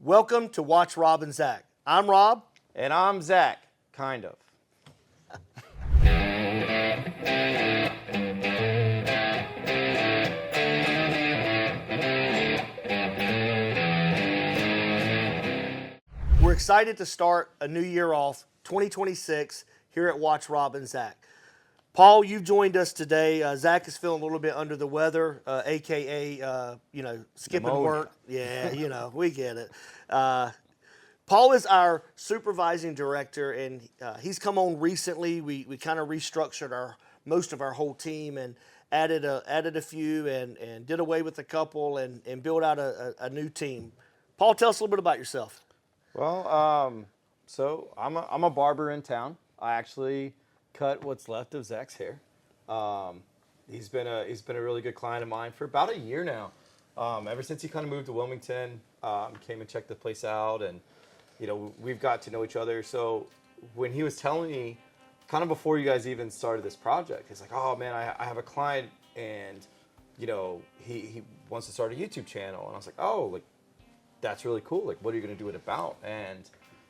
Welcome to Watch Rob and Zach. I'm Rob. And I'm Zach, kind of. We're excited to start a new year off, 2026, here at Watch Rob and Zach. Paul, you've joined us today. Zach is feeling a little bit under the weather, a.k.a., skipping Pneumonia. work. Yeah, we get it. Paul is our supervising director, and he's come on recently. We kind of restructured most of our whole team and added a few and did away with a couple and built out a new team. Paul, tell us a little bit about yourself. Well, so I'm a barber in town. I actually cut what's left of Zach's hair. He's been a really good client of mine for about a year now. Ever since he kind of moved to Wilmington, came and checked the place out, and we've got to know each other. So when he was telling me, kind of before you guys even started this project, he's like, "Oh man, I have a client, and he wants to start a YouTube channel." And I was like, "Oh, like that's really cool. Like, what are you going to do it about?" And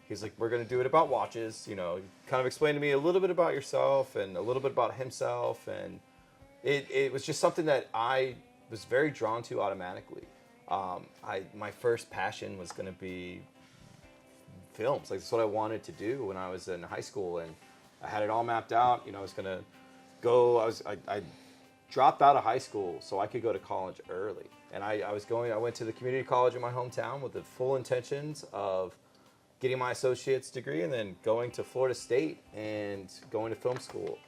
he's like, "We're going to do it about watches." He kind of explained to me a little bit about yourself and a little bit about himself, and it was just something that I was very drawn to automatically. My first passion was going to be films. Like, that's what I wanted to do when I was in high school, and I had it all mapped out. I was going to go. I dropped out of high school so I could go to college early, and I went to the community college in my hometown with the full intentions of getting my associate's degree and then going to Florida State and going to film school.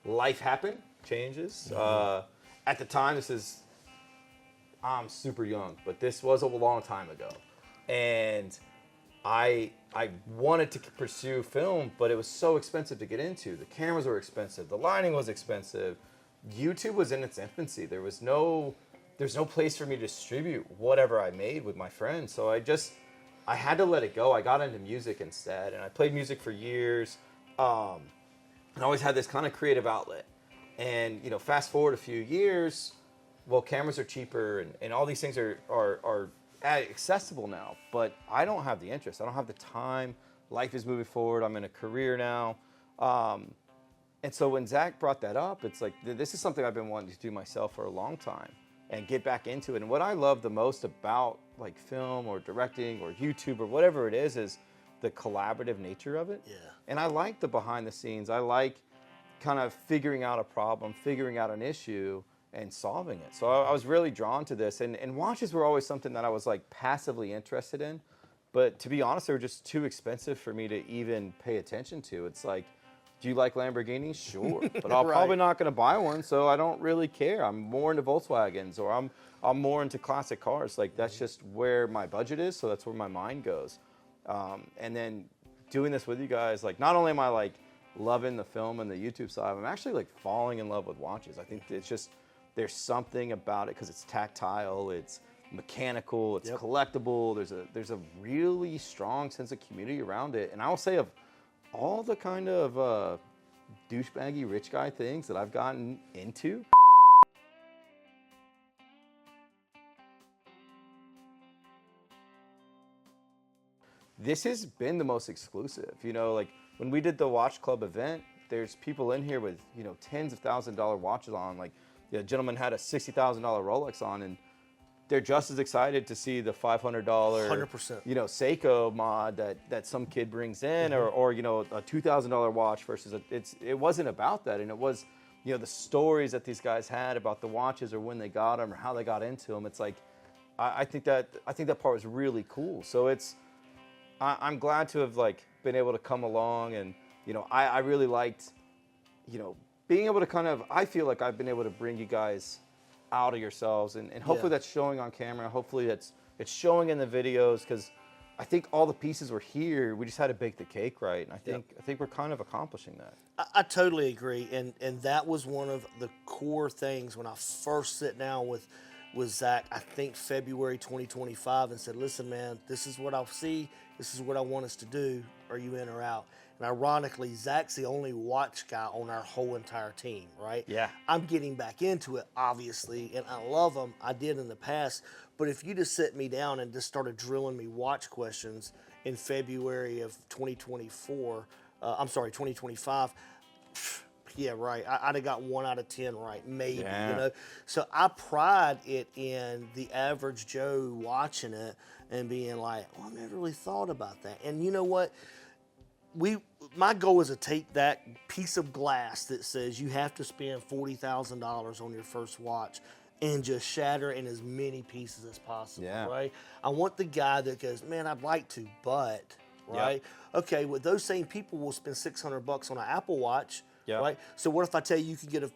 Life happened, changes. At the time, I'm super young, but this was a long time ago, and I wanted to pursue film, but it was so expensive to get into. The cameras were expensive. The lighting was expensive. YouTube was in its infancy. There's no place for me to distribute whatever I made with my friends. So I had to let it go. I got into music instead, and I played music for years. And I always had this kind of creative outlet. And fast forward a few years, well, cameras are cheaper, and all these things are accessible now, but I don't have the interest. I don't have the time. Life is moving forward. I'm in a career now. And so when Zach brought that up, it's like, this is something I've been wanting to do myself for a long time and get back into it. And what I love the most about like film or directing or YouTube or whatever it is the collaborative nature of it. Yeah. And I like the behind the scenes. I like kind of figuring out a problem, figuring out an issue, and solving it. So I was really drawn to this. And watches were always something that I was like passively interested in. But to be honest, they were just too expensive for me to even pay attention to. It's like, do you like Lamborghinis? Sure. But I'm probably not going to buy one, so I don't really care. I'm more into Volkswagens, or I'm more into classic cars. Like, that's just where my budget is, so that's where my mind goes. And then doing this with you guys, like, not only am I like loving the film and the YouTube side, I'm actually like falling in love with watches. I think it's just, there's something about it because it's tactile, it's mechanical, it's collectible. There's a really strong sense of community around it. And I will say, of all the kind of douchebaggy rich guy things that I've gotten into, this has been the most exclusive. Like when we did the Watch Club event, there's people in here with tens of $1,000 watches on. Like the gentleman had a $60,000 Rolex on, and they're just as excited to see the $500 100%. Seiko mod that some kid brings in, or a $2,000 watch versus it wasn't about that. And it was the stories that these guys had about the watches, or when they got them, or how they got into them. It's like I think that part was really cool. So I'm glad to have like been able to come along, and I really liked being able to kind of, I feel like I've been able to bring you guys out of yourselves, and hopefully that's showing on camera. Hopefully it's showing in the videos, because I think all the pieces were here. We just had to bake the cake right, and I think we're kind of accomplishing that. I totally agree, and that was one of the core things when I first sit down with with Zach, I think February 2025, and said, listen, man, this is what I'll see. This is what I want us to do. Are you in or out? And ironically, Zach's the only watch guy on our whole entire team, right? Yeah. I'm getting back into it, obviously, and I love them. I did in the past. But if you just sit me down and just started drilling me watch questions in February of 2025, yeah, right. I'd have got 1 out of 10 right, maybe. Yeah. You know, so I pride it in the average Joe watching it and being like, "Well, I never really thought about that." And you know what? My goal is to take that piece of glass that says you have to spend $40,000 on your first watch and just shatter in as many pieces as possible. Yeah. Right? I want the guy that goes, "Man, I'd like to, but." Right? Okay, well, those same people will spend $600 on an Apple Watch. Yeah. Right. So what if I tell you can get a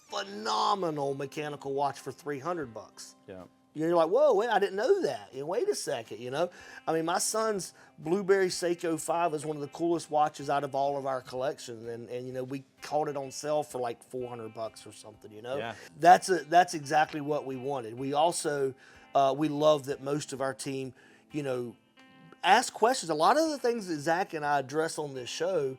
phenomenal mechanical watch for $300? Yeah. You're like, whoa, wait, I didn't know that. And wait a second, you know. I mean, my son's Blueberry Seiko 5 is one of the coolest watches out of all of our collection, and you know, we caught it on sale for like $400 or something, you know. Yeah. That's exactly what we wanted. We also we love that most of our team, you know, ask questions. A lot of the things that Zach and I address on this show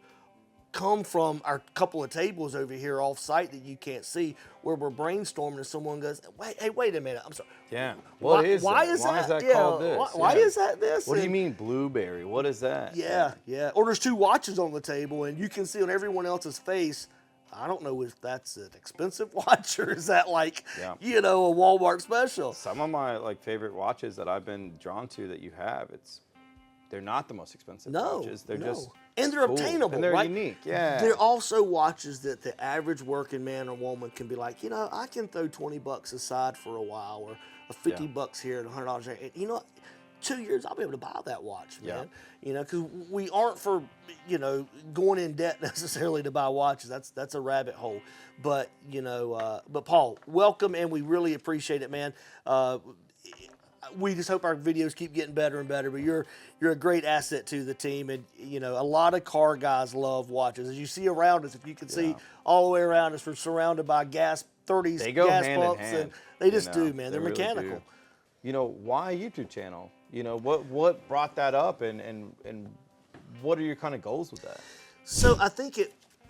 come from our couple of tables over here off site that you can't see, where we're brainstorming and someone goes, wait a minute, I'm sorry. Yeah. Why Why is that yeah, called this? Why is that this? What do you And- mean blueberry? What is that? Yeah. Or there's 2 watches on the table and you can see on everyone else's face, I don't know if that's an expensive watch or is that like, Yeah. you know, a Walmart special. Some of my favorite watches that I've been drawn to that you have, they're not the most expensive watches. They're just and they're cool. obtainable, and they're right? unique. Yeah. They're also watches that the average working man or woman can be like, you know, I can throw $20 aside for a while, or a $50 here and $100 there. And you know, 2 years I'll be able to buy that watch, man. You know, because we aren't for, you know, going in debt necessarily to buy watches. That's a rabbit hole. But you know, but Paul, welcome, and we really appreciate it, man. We just hope our videos keep getting better and better, but you're a great asset to the team, and you know, a lot of car guys love watches. As you see around us, if you can see all the way around us, we're surrounded by gas 30s, They go gas hand in pumps, hand, and they just you know, do, man. they They're really mechanical. do. You know, why a YouTube channel? You know, what brought that up, and what are your kind of goals with that? So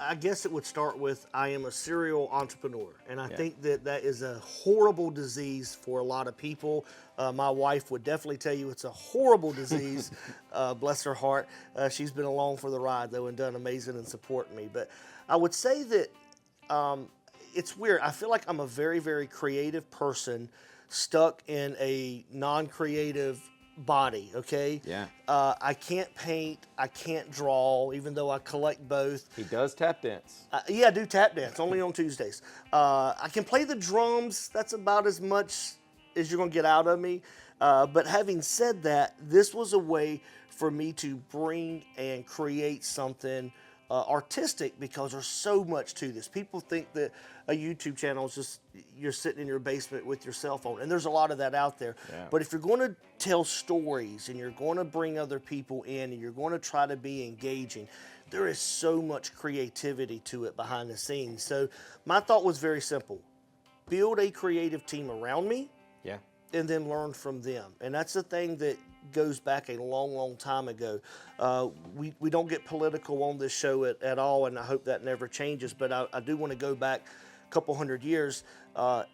I guess it would start with I am a serial entrepreneur, and I think that is a horrible disease for a lot of people. My wife would definitely tell you it's a horrible disease. Bless her heart. She's been along for the ride though and done amazing and supporting me. But I would say that it's weird. I feel like I'm a very, very creative person stuck in a non-creative body, okay? Yeah. I can't paint, I can't draw, even though I collect both. He does tap dance. Yeah, I do tap dance, only on Tuesdays. I can play the drums, that's about as much as you're gonna get out of me. But having said that, this was a way for me to bring and create something artistic, because there's so much to this. People think that a YouTube channel is just you're sitting in your basement with your cell phone, and there's a lot of that out there. Yeah. But if you're going to tell stories and you're going to bring other people in and you're going to try to be engaging, there is so much creativity to it behind the scenes. So my thought was very simple: build a creative team around me, Yeah. and then learn from them. And that's the thing that goes back a long, long time ago. We don't get political on this show at all, and I hope that never changes. But I do want to go back a couple hundred years.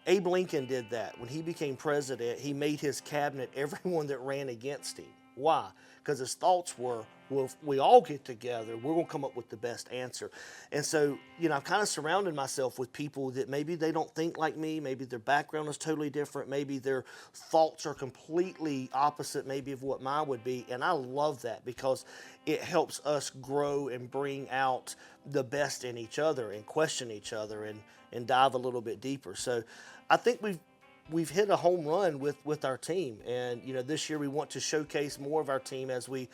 Abe Lincoln did that. When he became president, he made his cabinet everyone that ran against him. Why? Because his thoughts were, well, if we all get together, we're going to come up with the best answer. And so, you know, I've kind of surrounded myself with people that maybe they don't think like me, maybe their background is totally different, maybe their thoughts are completely opposite maybe of what mine would be. And I love that, because it helps us grow and bring out the best in each other and question each other and dive a little bit deeper. So I think we've hit a home run with our team, and you know, this year we want to showcase more of our team as we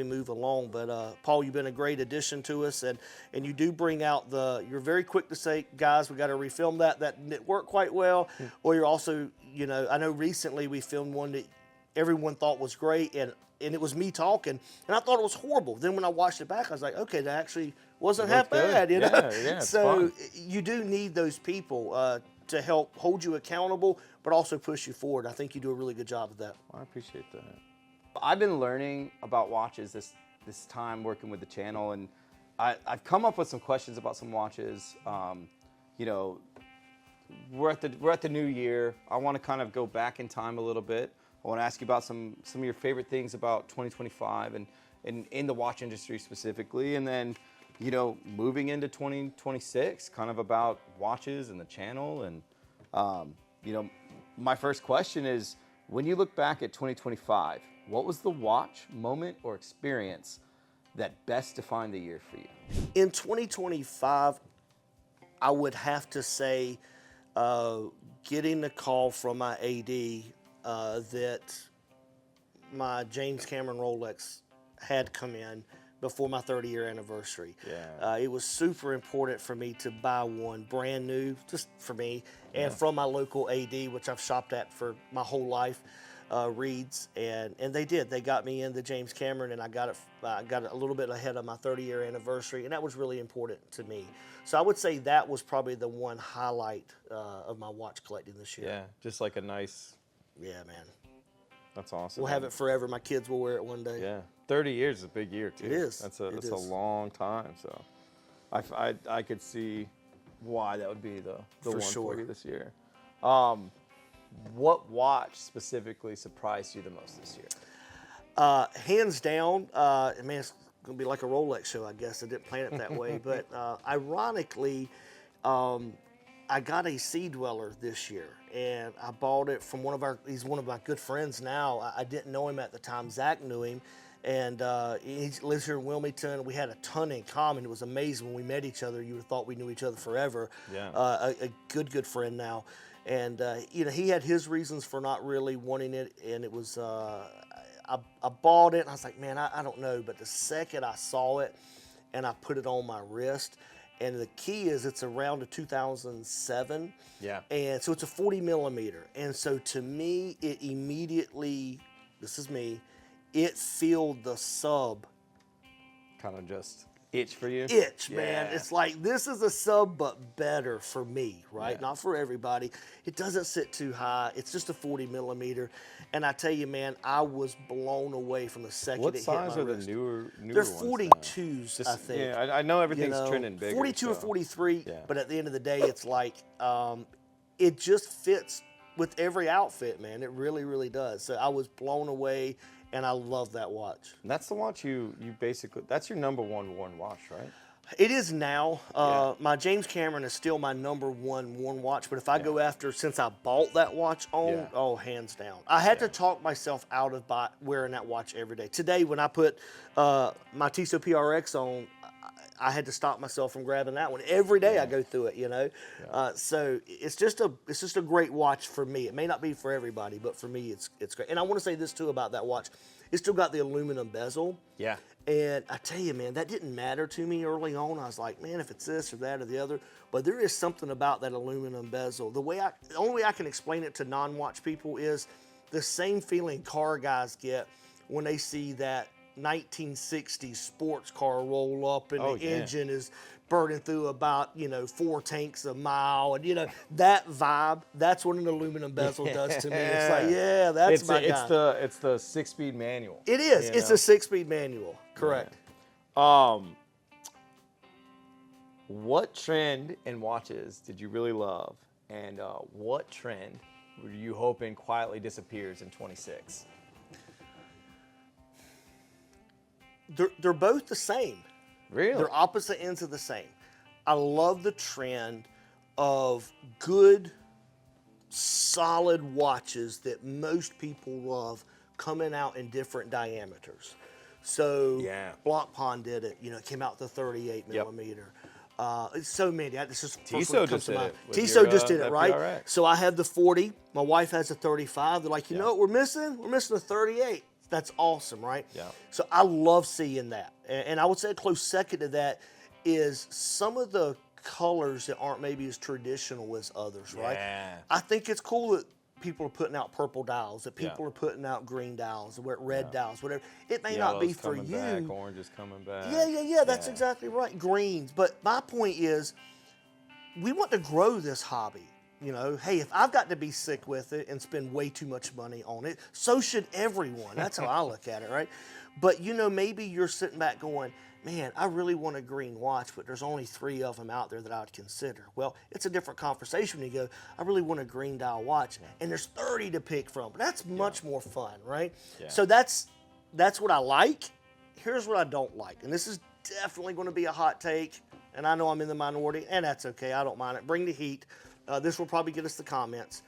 move along. But Paul, you've been a great addition to us, and you do bring out you're very quick to say, guys, we got to refilm that didn't work quite well. Or you're also, you know, I know recently we filmed one that everyone thought was great, and it was me talking, and I thought it was horrible. Then when I watched it back, I was like, okay, that actually wasn't half Good. bad, you know. Yeah, it's So fun. you do need those people. to help hold you accountable, but also push you forward. I think you do a really good job of that. I appreciate that. I've been learning about watches this time working with the channel, and I've come up with some questions about some watches. You know, we're at the new year. I want to kind of go back in time a little bit. I want to ask you about some of your favorite things about 2025 and in the watch industry specifically, and then, you know, moving into 2026, kind of about watches and the channel. And you know, my first question is, when you look back at 2025, what was the watch, moment, or experience that best defined the year for you? In 2025, I would have to say getting the call from my AD that my James Cameron Rolex had come in before my 30-year anniversary. Yeah. It was super important for me to buy one brand new, just for me, and from my local AD, which I've shopped at for my whole life, Reed's, and they did. They got me in the James Cameron, and I got it a little bit ahead of my 30-year anniversary, and that was really important to me. So I would say that was probably the one highlight of my watch collecting this year. Yeah, just like a nice. Yeah, man. That's awesome. We'll have it forever. My kids will wear it one day. Yeah, 30 years is a big year too. It is. That's It a is. long time. So, I could see why that would be the For one sure. for you this year. What watch specifically surprised you the most this year? Hands down, man, it's going to be like a Rolex show, I guess. I didn't plan it that way. But ironically, I got a Sea Dweller this year, and I bought it from he's one of my good friends now. I didn't know him at the time. Zach knew him, and he lives here in Wilmington. We had a ton in common. It was amazing when we met each other. You would have thought we knew each other forever. Yeah. A good friend now. And, you know, he had his reasons for not really wanting it, and it was, I bought it, and I was like, man, I don't know. But the second I saw it, and I put it on my wrist, and the key is it's around a 2007. Yeah. And so it's a 40 millimeter. And so to me, it immediately, this is me, it filled the sub Kind of just itch for you. itch, man. Yeah. It's like, this is a sub, but better for me, right? Yeah. Not for everybody. It doesn't sit too high. It's just a 40 millimeter. And I tell you, man, I was blown away from the second What it hit size my are wrist. the newer They're ones now? 42s, I think. Yeah, I know everything's You know, trending bigger. 42 or so. 43, Yeah. but at the end of the day, it's like, it just fits with every outfit, man. It really, really does. So I was blown away, and I love that watch. And that's the watch you basically, that's your number one worn watch, right? It is now. Yeah. My James Cameron is still my number one worn watch, but if I go after, since I bought that watch on, oh, hands down. I had to talk myself out of wearing that watch every day. Today, when I put my Tissot PRX on, I had to stop myself from grabbing that one. Every day I go through it, you know. So it's just a great watch for me. It may not be for everybody, but for me, it's great. And I want to say this too about that watch. It's still got the aluminum bezel. Yeah. And I tell you, man, that didn't matter to me early on. I was like, man, if it's this or that or the other. But there is something about that aluminum bezel. The only way I can explain it to non-watch people is the same feeling car guys get when they see that 1960s sports car roll up and the engine is burning through about, 4 tanks a mile. And, that vibe, that's what an aluminum bezel does to me. It's like, yeah, that's my guy. It's the 6-speed manual. It is. you It's know? a 6-speed manual. Correct. What trend in watches did you really love, and what trend were you hoping quietly disappears in 26? They're both the same. Really? They're opposite ends of the same. I love the trend of good, solid watches that most people love coming out in different diameters. So Block Pond did it. It came out the 38 millimeter. So many. This is Tissot just did it. Tissot just did it, right? PRX. So I have the 40. My wife has a 35. They're like, you know what we're missing? We're missing a 38. That's awesome, right? Yeah. So I love seeing that. And I would say a close second to that is some of the colors that aren't maybe as traditional as others, right? Yeah. I think it's cool that people are putting out purple dials, that people are putting out green dials, red dials, whatever. It may not be Yellow's for coming you. back, orange is coming back. Yeah, that's exactly right. Greens. But my point is, we want to grow this hobby. You know, hey, if I've got to be sick with it and spend way too much money on it, so should everyone. That's how I look at it, right? But, you know, maybe you're sitting back going, man, I really want a green watch, but there's only 3 of them out there that I would consider. Well, it's a different conversation when you go, I really want a green dial watch, and there's 30 to pick from. That's much more fun, right? Yeah. So that's what I like. Here's what I don't like, and this is definitely going to be a hot take, and I know I'm in the minority, and that's okay. I don't mind it. Bring the heat. This will probably get us the comments.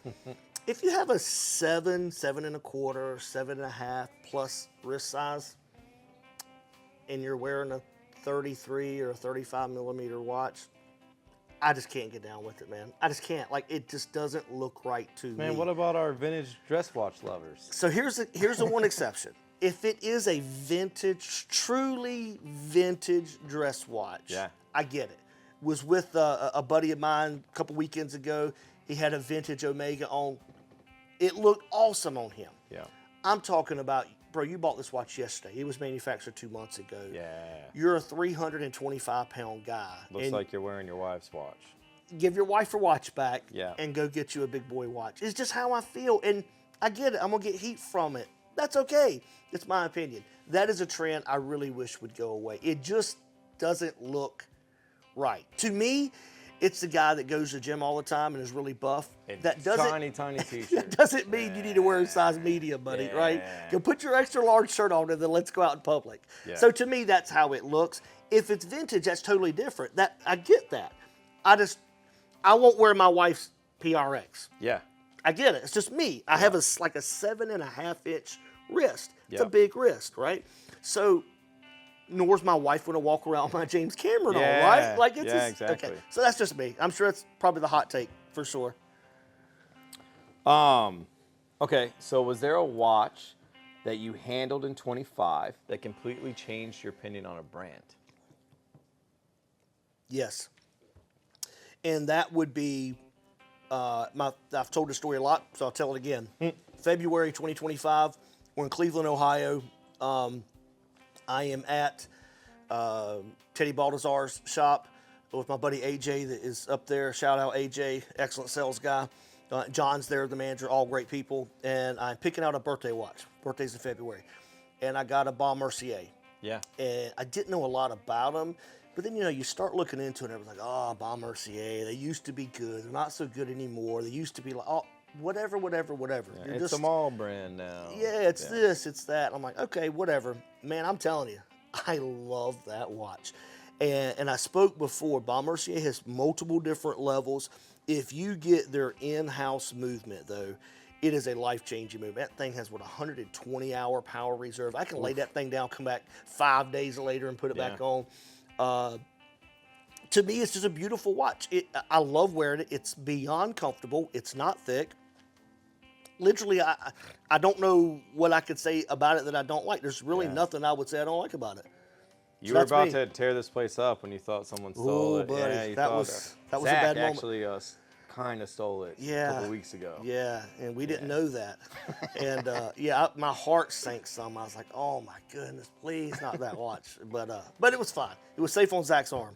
If you have a 7, 7.25, 7.5 plus wrist size, and you're wearing a 33 or a 35 millimeter watch, I just can't get down with it, man. I just can't. Like, it just doesn't look right to me. Man, what about our vintage dress watch lovers? So here's the one exception. If it is a vintage, truly vintage dress watch, Yeah. I get it. Was with a buddy of mine a couple weekends ago. He had a vintage Omega on. It looked awesome on him. Yeah. I'm talking about, bro, you bought this watch yesterday. It was manufactured 2 months ago. Yeah. You're a 325-pound guy. Looks and like you're wearing your wife's watch. give your wife her watch back Yeah. and go get you a big boy watch. It's just how I feel. And I get it. I'm going to get heat from it. That's okay. It's my opinion. That is a trend I really wish would go away. It just doesn't look right. To me, it's the guy that goes to the gym all the time and is really buff. And That doesn't tiny t-shirt. that doesn't mean you need to wear a size medium, buddy, right? Yeah. Go put your extra large shirt on and then let's go out in public. Yeah. So to me, that's how it looks. If it's vintage, that's totally different. That I get that. I won't wear my wife's PRX. Yeah. I get it. It's just me. I have like a 7.5 inch wrist. It's Yeah. a big wrist, right? So nor's my wife going to walk around with my James Cameron on, Yeah. right? Like it's Yeah, just, exactly. Okay. So that's just me. I'm sure that's probably the hot take for sure. Okay, so was there a watch that you handled in 25 that completely changed your opinion on a brand? Yes. And that would be I've told the story a lot, so I'll tell it again. February 2025, we're in Cleveland, Ohio. I am at Teddy Baldazar's shop with my buddy AJ that is up there. Shout out AJ, excellent sales guy. John's there, the manager, all great people. And I'm picking out a birthday watch. Birthday's in February. And I got a Bon Mercier. Yeah. And I didn't know a lot about them. But then, you know, you start looking into it and everyone's like, oh, Bon Mercier, they used to be good. They're not so good anymore. They used to be like, oh, whatever. Yeah, You're it's a mall brand now. yeah, it's this, it's that. I'm like, okay, whatever. Man, I'm telling you, I love that watch. And I spoke before, Bon Mercier has multiple different levels. If you get their in-house movement, though, it is a life-changing movement. That thing has, 120-hour power reserve. I can lay that thing down, come back 5 days later and put it back on. To me, it's just a beautiful watch. I love wearing it. It's beyond comfortable. It's not thick. Literally, I don't know what I could say about it that I don't like. There's really nothing I would say I don't like about it. You were about to tear this place up when you thought someone stole it. Buddy, Yeah, that was a Zach bad moment. actually kind of stole it a couple weeks ago. Yeah, and we didn't know that. And my heart sank some. I was like, oh my goodness, please not that watch. But it was fine. It was safe on Zach's arm.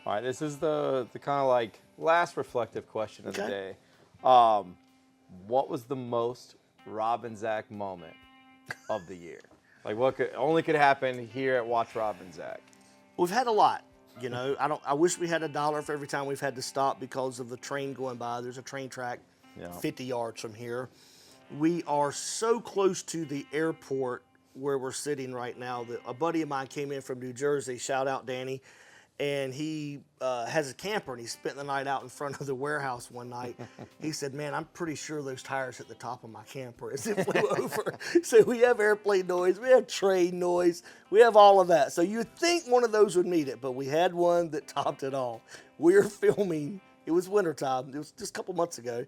All right, this is the kind of like last reflective question of the Okay. day. What was the most Rob and Zach moment of the year? Like what could happen here at Watch Rob and Zach? We've had a lot. You know, I wish we had $1 for every time we've had to stop because of the train going by. There's a train track 50 yards from here. We are so close to the airport where we're sitting right now that a buddy of mine came in from New Jersey, shout out Danny, and he has a camper and he spent the night out in front of the warehouse one night. He said, man, I'm pretty sure those tires hit the top of my camper as it flew over. So we have airplane noise, we have train noise, we have all of that. So you'd think one of those would meet it, but we had one that topped it all. We're filming, it was wintertime, it was just a couple months ago,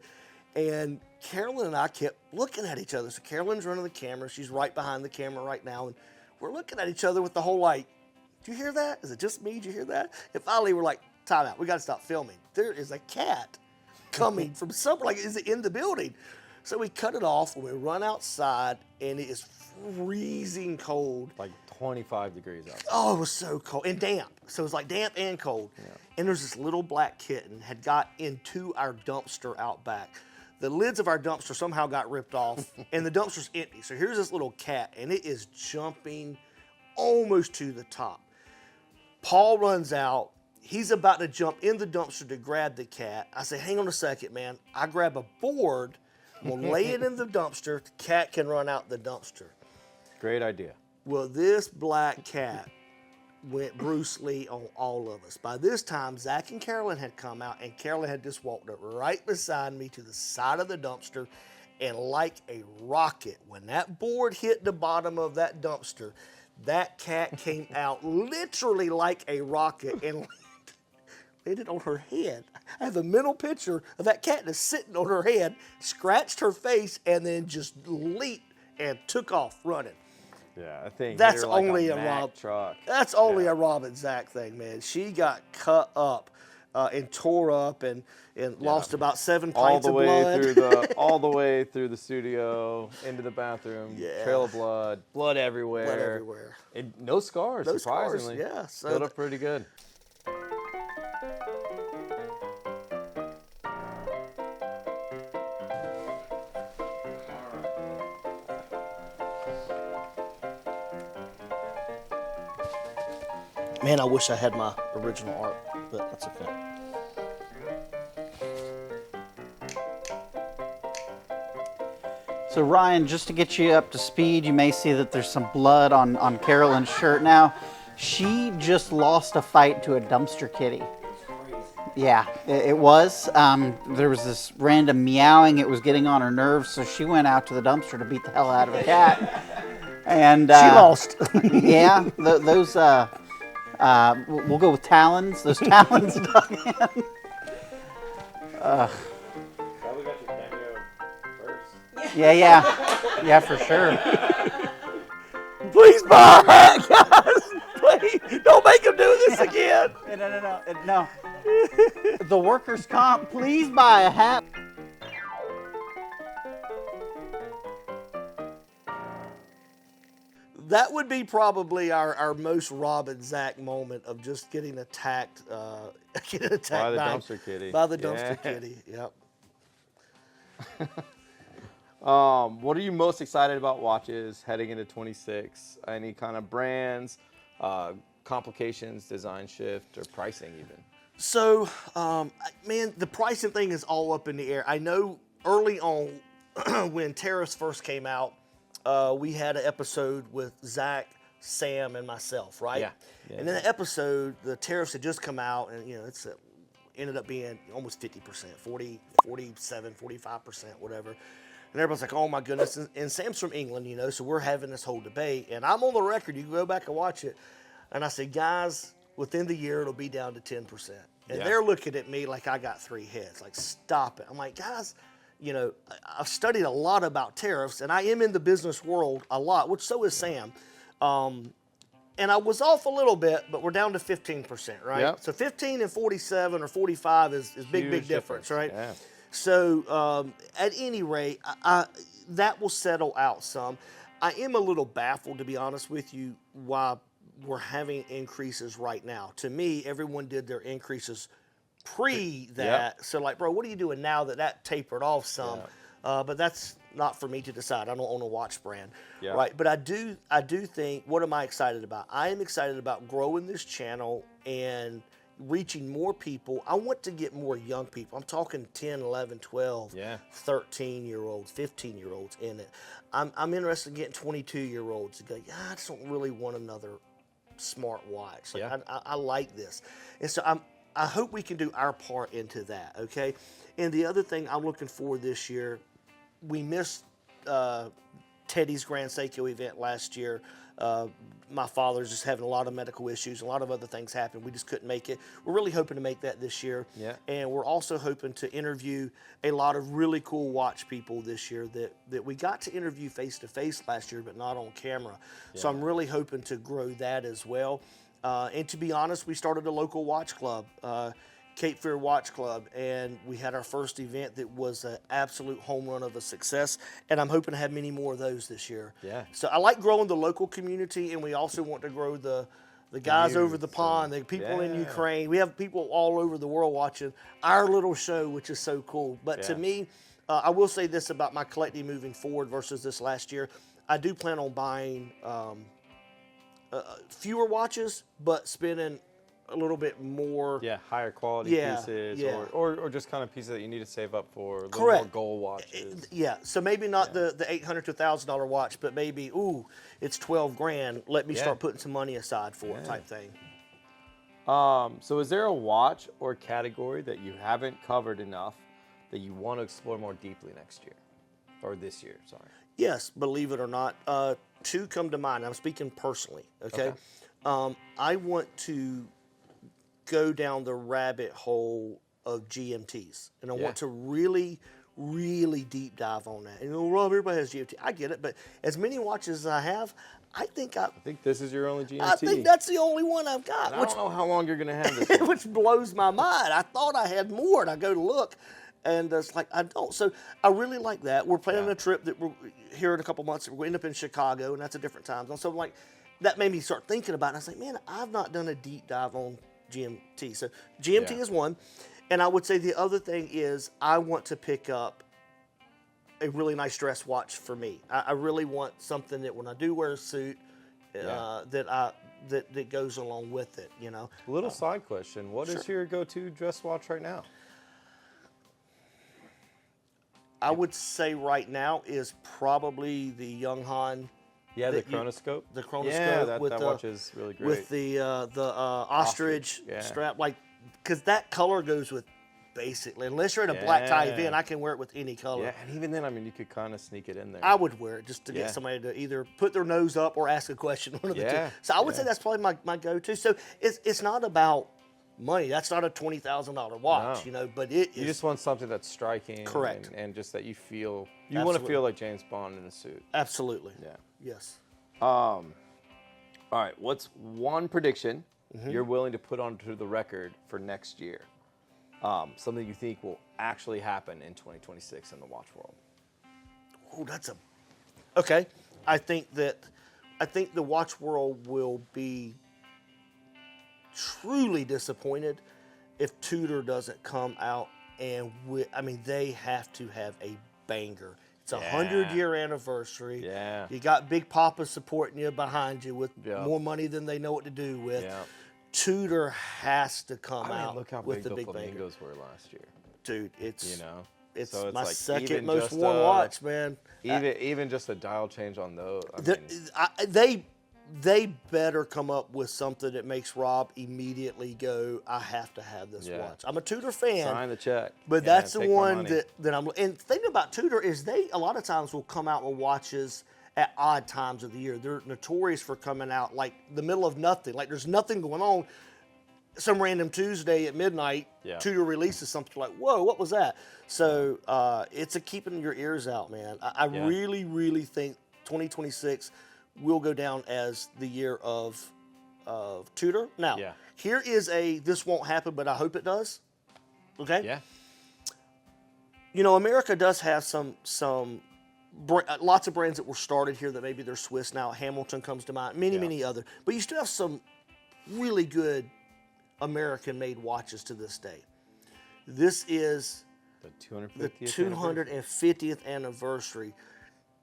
and Carolyn and I kept looking at each other. So Carolyn's running the camera, she's right behind the camera right now, and we're looking at each other with the whole like, do you hear that? Is it just me? Did you hear that? And finally, we're like, time out. We got to stop filming. There is a cat coming from somewhere. Like, is it in the building? So we cut it off and we run outside, and it is freezing cold. Like 25 degrees outside. Oh, it was so cold and damp. So it was like damp and cold. Yeah. And there's this little black kitten had got into our dumpster out back. The lids of our dumpster somehow got ripped off, and the dumpster's empty. So here's this little cat, and it is jumping almost to the top. Paul runs out. He's about to jump in the dumpster to grab the cat. I say, hang on a second, man. I grab a board. I'm going to lay it in the dumpster. The cat can run out the dumpster. Great idea. Well, this black cat went Bruce Lee on all of us. By this time, Zach and Carolyn had come out, and Carolyn had just walked up right beside me to the side of the dumpster, and like a rocket, when that board hit the bottom of that dumpster, that cat came out literally like a rocket and landed on her head. I have a mental picture of that cat just sitting on her head, scratched her face, and then just leaped and took off running. Yeah, I think That's you're like only a Mack Rob truck. That's only Yeah. a Rob and Zach thing, man. She got cut up and tore up and lost about 7 pints of blood. all the way through the studio into the bathroom. Yeah. Trail of blood everywhere. Blood everywhere. And no scars, No scars, surprisingly. yeah. So Built up pretty good. man, I wish I had my original art, but that's okay. So Ryan, just to get you up to speed, you may see that there's some blood on Carolyn's shirt now. She just lost a fight to a dumpster kitty. Yeah, it was. There was this random meowing. It was getting on her nerves, so she went out to the dumpster to beat the hell out of a cat. And She lost. yeah, those. We'll go with talons. Those talons dug in. Probably got your cameo first. Yeah, for sure. Please buy a hat, guys. Please, don't make him do this again. No. The workers' comp, please buy a hat. That would be probably our most Rob and Zach moment of just getting attacked, By the dumpster kitty. By the dumpster Yeah. kitty, yep. What are you most excited about watches heading into 26? Any kind of brands, complications, design shift, or pricing even? So, man, the pricing thing is all up in the air. I know early on when tariffs first came out, we had an episode with Zach, Sam, and myself, right? Yeah. And in the episode, the tariffs had just come out, and it's ended up being almost 50%, 40, 47, 45%, whatever. And everybody's like, oh my goodness. And Sam's from England, so we're having this whole debate. And I'm on the record, you can go back and watch it. And I said, guys, within the year, it'll be down to 10%. And Yeah. they're looking at me like I got three heads. Like, stop it. I'm like, guys, I've studied a lot about tariffs, and I am in the business world a lot, which so is Sam. And I was off a little bit, but we're down to 15%, right? Yep. So 15 and 47 or 45 is big Huge difference, right? Yeah. So at any rate, that will settle out some. I am a little baffled, to be honest with you, why we're having increases right now. To me, everyone did their increases pre that. Yep. So like, bro, what are you doing now that tapered off some? Yeah. But that's not for me to decide. I don't own a watch brand, Yeah. right? But I do think, what am I excited about? I am excited about growing this channel and reaching more people. I want to get more young people. I'm talking 10, 11, 12, Yeah. 13-year-olds, 15-year-olds in it. I'm interested in getting 22-year-olds to go, yeah, I just don't really want another smart watch. Like, Yeah. I like this. And so I hope we can do our part into that, okay? And the other thing I'm looking for this year, we missed Teddy's Grand Seiko event last year. My father's just having a lot of medical issues. A lot of other things happened. We just couldn't make it. We're really hoping to make that this year. Yeah. And we're also hoping to interview a lot of really cool watch people this year that we got to interview face-to-face last year, but not on camera. So I'm really hoping to grow that as well. And to be honest, we started a local watch club. Cape Fear Watch Club, and we had our first event that was an absolute home run of a success, and I'm hoping to have many more of those this year. Yeah. So I like growing the local community, and we also want to grow the guys over the youth, pond, the people in yeah. Ukraine. We have people all over the world watching our little show, which is so cool. But to Yeah. me, I will say this about my collecting moving forward versus this last year. I do plan on buying fewer watches, but spending a little bit more. Yeah, higher quality Yeah, pieces, yeah. or just kind of pieces that you need to save up for. A little Correct. more gold watches. Yeah, so maybe not the $800 to $1,000 watch, but maybe it's 12 grand. Let me Yeah. start putting some money aside for it, type thing. So is there a watch or category that you haven't covered enough that you want to explore more deeply next year, or this year? Sorry. Yes, believe it or not, two come to mind. I'm speaking personally. Okay, I want to go down the rabbit hole of GMTs, and I want to really, really deep dive on that. And Rob, everybody has GMT. I get it, but as many watches as I have, I think I think this is your only GMT. I think that's the only one I've got, I don't know how long you're gonna have this. One. which blows my mind. I thought I had more, and I go to look, and it's like I don't. So I really like that. We're planning a trip that we're here in a couple months. We'll end up in Chicago, and that's a different time zone. So like that made me start thinking about it. And I was like, man, I've not done a deep dive on GMT. So GMT is one, and I would say the other thing is I want to pick up a really nice dress watch for me. I really want something that when I do wear a suit, that goes along with it. You know. Little side question: what is your go-to dress watch right now? I would say right now is probably the Young Han. Yeah, the that you- chronoscope. The chronoscope Yeah, that with watch is really great. with the ostrich yeah. strap, like because that color goes with basically. Unless you're at a black tie Yeah. event, I can wear it with any color. Yeah, and even then, I mean, you could kind of sneak it in there. I would wear it just to Yeah. get somebody to either put their nose up or ask a question. One of the Yeah, two. So I would say yeah. that's probably my go-to. So it's not about money. That's not a $20,000 watch, No. you know. But it You is just want something that's striking, Correct. and just that you feel you want to Absolutely. feel like James Bond in a suit. absolutely. Yeah. Yes. All right. What's one prediction Mm-hmm. you're willing to put onto the record for next year? Something you think will actually happen in 2026 in the watch world. Oh, okay. I think the watch world will be truly disappointed if Tudor doesn't come out and they have to have a banger. It's a 100-year anniversary. Yeah. You got Big Papa supporting you behind you with Yeah. more money than they know what to do with. Yeah. Tudor has to come I out mean, look how with big the big banger. flamingos were last year. Dude, it's You know, it's So my like second even most just, worn watch, man. Even just a dial change on those. I mean, They better come up with something that makes Rob immediately go, I have to have this Yeah. watch. I'm a Tudor fan, sign the check. but Yeah, that's the take my one money. that I'm. And the thing about Tudor is they a lot of times will come out with watches at odd times of the year. They're notorious for coming out like the middle of nothing, like there's nothing going on. Some random Tuesday at midnight, Yeah. Tudor releases something like, whoa, what was that? So it's a keeping your ears out, man. I Yeah. really, really think 2026 will go down as the year of Tudor. Now, Yeah. here is this won't happen, but I hope it does. Okay? Yeah. You know, America does have lots of brands that were started here that maybe they're Swiss now. Hamilton comes to mind, many other. But you still have some really good American-made watches to this day. This is The 250th. the anniversary. 250th anniversary.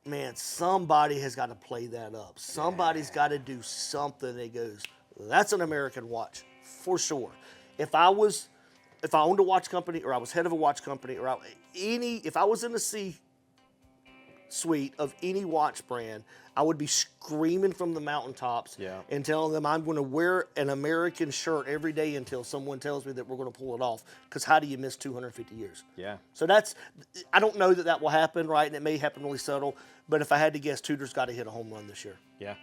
Man, somebody has got to play that up. Somebody's got to do something that goes, that's an American watch for sure. If I owned a watch company, or I was head of a watch company, or if I was in the C-suite of any watch brand, I would be screaming from the mountaintops Yeah. and telling them I'm going to wear an American shirt every day until someone tells me that we're going to pull it off. Because how do you miss 250 years? Yeah. So I don't know that will happen, right? And it may happen really subtle. But if I had to guess, Tudor's got to hit a home run this year. Yeah.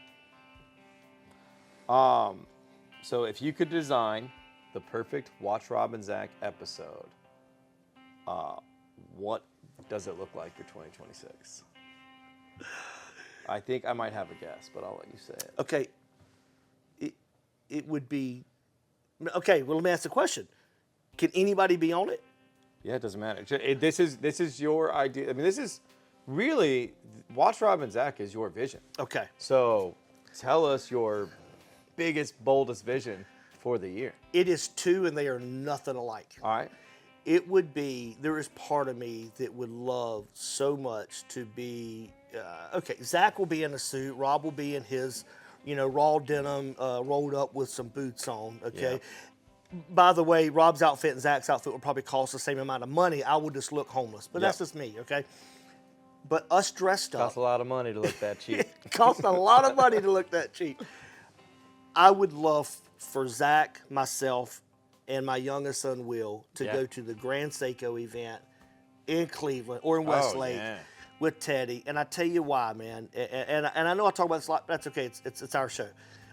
So if you could design the perfect Watch Rob and Zach episode, what does it look like for 2026? I think I might have a guess, but I'll let you say it. Okay. It would be... Okay, well, let me ask the question. Can anybody be on it? Yeah, it doesn't matter. This is your idea. I mean, this is really Watch Rob and Zach is your vision. Okay. So tell us your biggest, boldest vision for the year. It is two, and they are nothing alike. All right. It would be, there is part of me that would love so much to be, okay, Zach will be in a suit, Rob will be in his, raw denim rolled up with some boots on, okay? Yeah. By the way, Rob's outfit and Zach's outfit would probably cost the same amount of money. I would just look homeless, but that's just me, okay? But us dressed up. Costs a lot of money to look that cheap. Costs a lot of money to look that cheap. I would love for Zach, myself, and my youngest son, Will, to go to the Grand Seiko event in Cleveland or in Westlake with Teddy. And I tell you why, man. And I know I talk about this a lot, but that's okay. It's our show.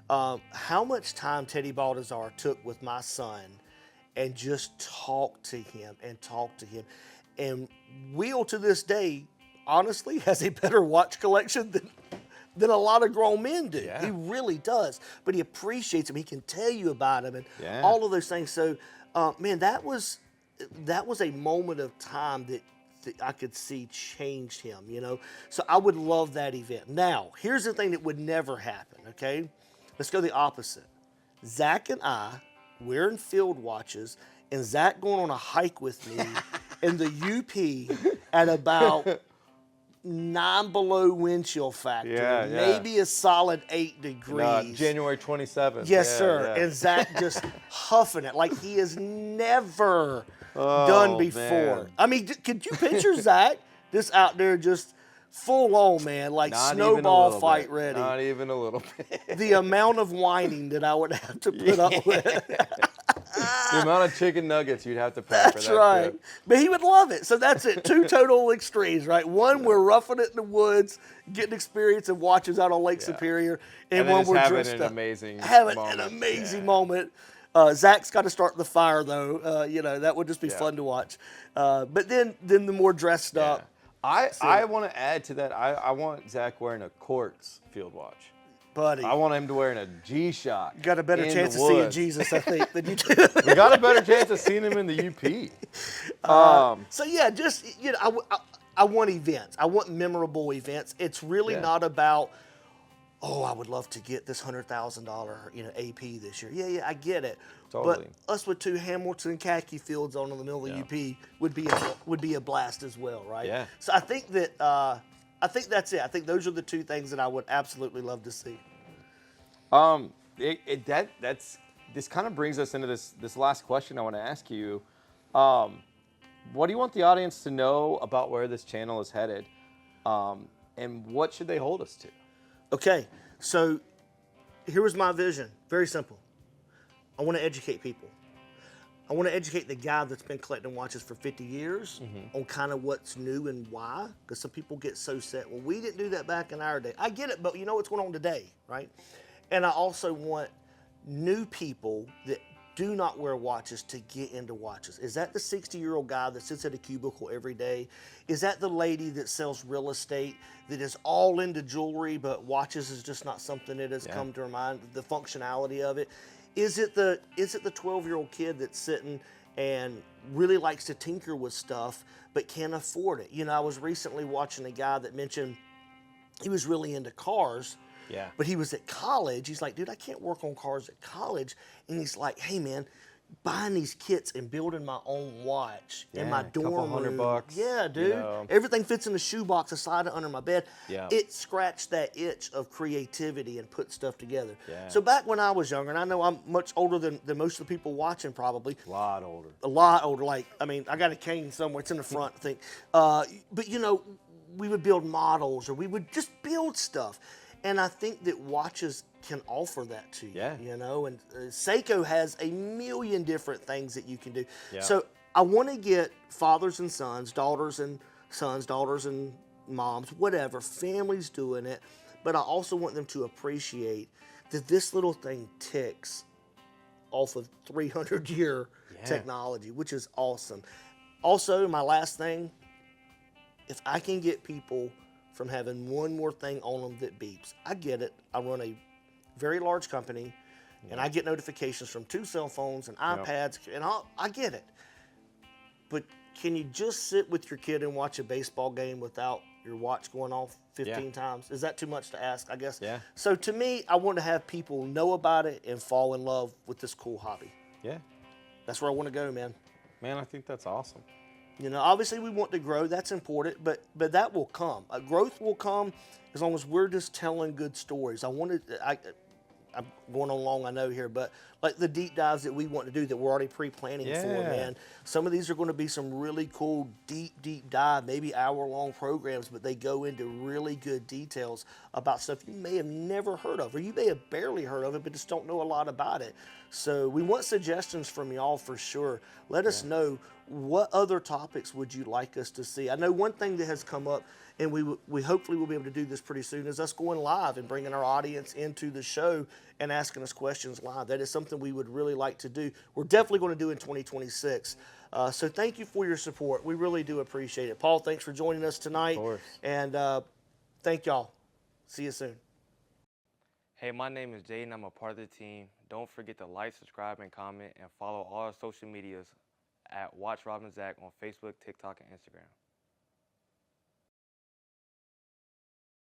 How much time Teddy Baltazar took with my son and just talked to him. And Will, to this day, honestly, has a better watch collection than a lot of grown men do. Yeah. He really does. But he appreciates them. He can tell you about them and all of those things. So, man, that was a moment of time that I could see changed him, So I would love that event. Now, here's the thing that would never happen, okay? Let's go the opposite. Zach and I wearing field watches and Zach going on a hike with me in the UP at about 9 below wind chill factor, maybe a solid 8 degrees. January 27th. Yes, sir. Yeah. And Zach just huffing it like he has never done before. Man. I mean, could you picture Zach just out there just full on, man, like Not snowball fight ready? Not even a little bit. The amount of whining that I would have to put up with. The amount of chicken nuggets you'd have to pack for that right. trip. But he would love it. So that's it. Two total extremes, right? One, we're roughing it in the woods, getting experience and watches out on Lake Superior. And then one, just we're having dressed an up. amazing Having moment. an amazing moment. Zach's got to start the fire, though. That would just be fun to watch. But then the more dressed up. I want to add to that. I want Zach wearing a Quartz field watch. Buddy. I want him to wearing a G-Shock. You got a better in chance the of seeing woods. Jesus, I think, than you do. We got a better chance of seeing him in the UP. So yeah, just I want events. I want memorable events. It's really not about, I would love to get this $100,000 AP this year. Yeah, I get it. Totally. But us with two Hamilton khaki fields on in the middle of the UP would be a blast as well, right? Yeah. So I think that that's it. I think those are the two things that I would absolutely love to see. This kind of brings us into this last question I want to ask you. What do you want the audience to know about where this channel is headed, and what should they hold us to? Okay, so here was my vision. Very simple. I want to educate people. I want to educate the guy that's been collecting watches for 50 years on kind of what's new and why. Because some people get so set, well, we didn't do that back in our day. I get it, but you know what's going on today, right? And I also want new people that do not wear watches to get into watches. Is that the 60-year-old guy that sits at a cubicle every day? Is that the lady that sells real estate that is all into jewelry, but watches is just not something that has come to her mind, the functionality of it? Is it the 12-year-old kid that's sitting and really likes to tinker with stuff but can't afford it? I was recently watching a guy that mentioned he was really into cars. Yeah. But he was at college. He's like, dude, I can't work on cars at college. And he's like, hey, man, buying these kits and building my own watch in my dorm room. $200. Yeah, dude. Everything fits in the shoebox. I slide it under my bed. Yeah. It scratched that itch of creativity and put stuff together. Yeah. So back when I was younger, and I know I'm much older than most of the people watching probably. A lot older. A lot older. I got a cane somewhere. It's in the front, I think. But, we would build models or we would just build stuff. And I think that watches can offer that to you, and Seiko has a million different things that you can do. Yeah. So I want to get fathers and sons, daughters and moms, whatever, families doing it, but I also want them to appreciate that this little thing ticks off of 300-year technology, which is awesome. Also, my last thing, if I can get people from having one more thing on them that beeps. I get it. I run a very large company. and I get notifications from 2 cell phones and iPads, and I get it. But can you just sit with your kid and watch a baseball game without your watch going off 15 times? Is that too much to ask, I guess? Yeah. So to me, I want to have people know about it and fall in love with this cool hobby. Yeah. That's where I want to go, man. Man, I think that's awesome. You know, obviously we want to grow. That's important, but that will come. Growth will come as long as we're just telling good stories. I'm going on long, I know here, but like the deep dives that we want to do that we're already pre-planning for, man. Some of these are going to be some really cool, deep dive, maybe hour-long programs, but they go into really good details about stuff you may have never heard of, or you may have barely heard of it, but just don't know a lot about it. So we want suggestions from y'all for sure. Let us know, what other topics would you like us to see? I know one thing that has come up, and we hopefully will be able to do this pretty soon, is us going live and bringing our audience into the show and asking us questions live. That is something we would really like to do. We're definitely going to do in 2026. So thank you for your support. We really do appreciate it. Paul, thanks for joining us tonight. Of course. And thank y'all. See you soon. Hey, my name is Jay, and I'm a part of the team. Don't forget to like, subscribe, and comment, and follow all our social medias at Watch Robin Zach on Facebook, TikTok, and Instagram.